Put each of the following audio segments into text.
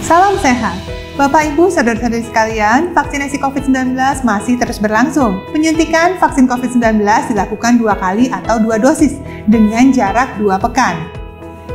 Salam sehat! Bapak, Ibu, saudara-saudari sekalian, vaksinasi COVID-19 masih terus berlangsung. Penyuntikan vaksin COVID-19 dilakukan 2 kali atau 2 dosis dengan jarak 2 pekan.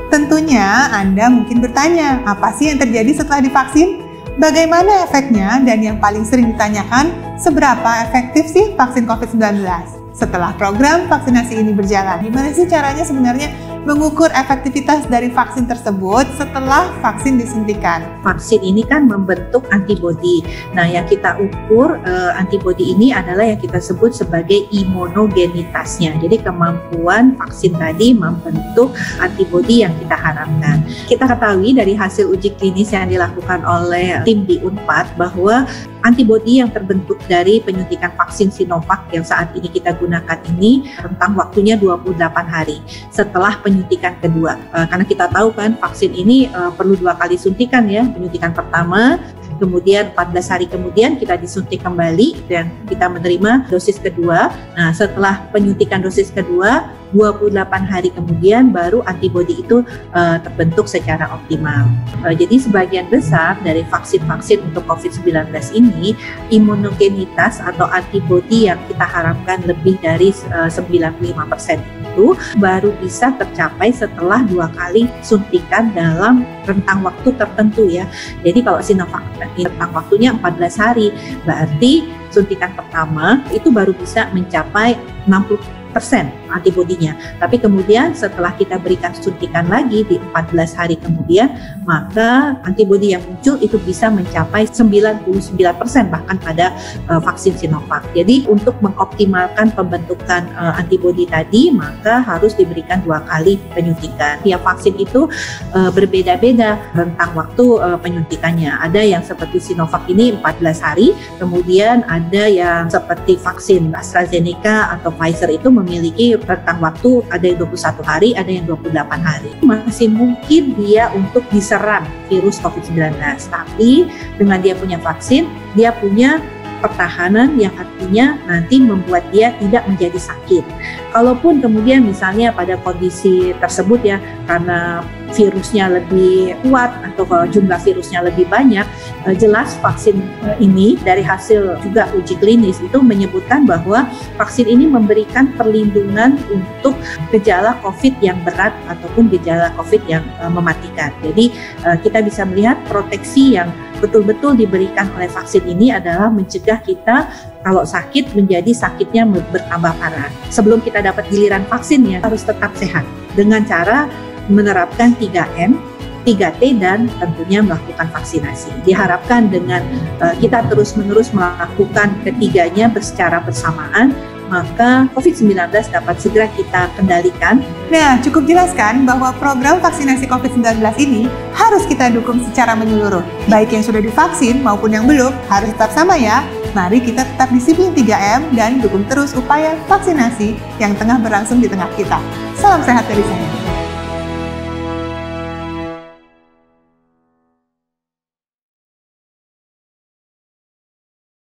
Tentunya Anda mungkin bertanya, apa sih yang terjadi setelah divaksin? Bagaimana efeknya? Dan yang paling sering ditanyakan, seberapa efektif sih vaksin COVID-19? Setelah program vaksinasi ini berjalan, gimana sih caranya sebenarnya mengukur efektivitas dari vaksin tersebut setelah vaksin disuntikan? Vaksin ini kan membentuk antibodi. Nah, yang kita ukur antibodi ini adalah yang kita sebut sebagai imunogenitasnya. Jadi kemampuan vaksin tadi membentuk antibodi yang kita harapkan. Kita ketahui dari hasil uji klinis yang dilakukan oleh tim di Unpad bahwa antibodi yang terbentuk dari penyuntikan vaksin Sinovac yang saat ini kita gunakan ini rentang waktunya 28 hari setelah penyuntikan kedua. Karena kita tahu kan vaksin ini perlu 2 kali suntikan ya, penyuntikan pertama, kemudian 14 hari kemudian kita disuntik kembali dan kita menerima dosis kedua. Nah, setelah penyuntikan dosis kedua, 28 hari kemudian baru antibodi itu terbentuk secara optimal. Jadi sebagian besar dari vaksin-vaksin untuk COVID-19 ini, imunogenitas atau antibodi yang kita harapkan lebih dari 95% itu baru bisa tercapai setelah 2 kali suntikan dalam rentang waktu tertentu ya. Jadi kalau Sinovac rentang waktunya 14 hari, berarti suntikan pertama itu baru bisa mencapai 60% antibodinya. Tapi kemudian setelah kita berikan suntikan lagi di 14 hari kemudian, maka antibodi yang muncul itu bisa mencapai 99% bahkan pada vaksin Sinovac. Jadi untuk mengoptimalkan pembentukan antibodi tadi, maka harus diberikan 2 kali penyuntikan. Tiap vaksin itu berbeda-beda rentang waktu penyuntikannya. Ada yang seperti Sinovac ini 14 hari, kemudian ada yang seperti vaksin AstraZeneca atau Pfizer itu memiliki rentang waktu ada yang 21 hari, ada yang 28 hari. Masih mungkin dia untuk diserang virus COVID-19, tapi dengan dia punya vaksin, dia punya pertahanan yang artinya nanti membuat dia tidak menjadi sakit. Kalaupun kemudian misalnya pada kondisi tersebut ya, karena virusnya lebih kuat atau kalau jumlah virusnya lebih banyak, jelas vaksin ini dari hasil juga uji klinis itu menyebutkan bahwa vaksin ini memberikan perlindungan untuk gejala COVID yang berat ataupun gejala COVID yang mematikan. Jadi kita bisa melihat proteksi yang betul-betul diberikan oleh vaksin ini adalah mencegah kita kalau sakit menjadi sakitnya bertambah parah. Sebelum kita dapat giliran vaksinnya harus tetap sehat dengan cara menerapkan 3M, 3T dan tentunya melakukan vaksinasi. Diharapkan dengan kita terus-menerus melakukan ketiganya secara bersamaan, maka COVID-19 dapat segera kita kendalikan. Nah, cukup jelaskan bahwa program vaksinasi COVID-19 ini harus kita dukung secara menyeluruh. Baik yang sudah divaksin maupun yang belum, harus tetap sama ya. Mari kita tetap disiplin 3M dan dukung terus upaya vaksinasi yang tengah berlangsung di tengah kita. Salam sehat dari saya.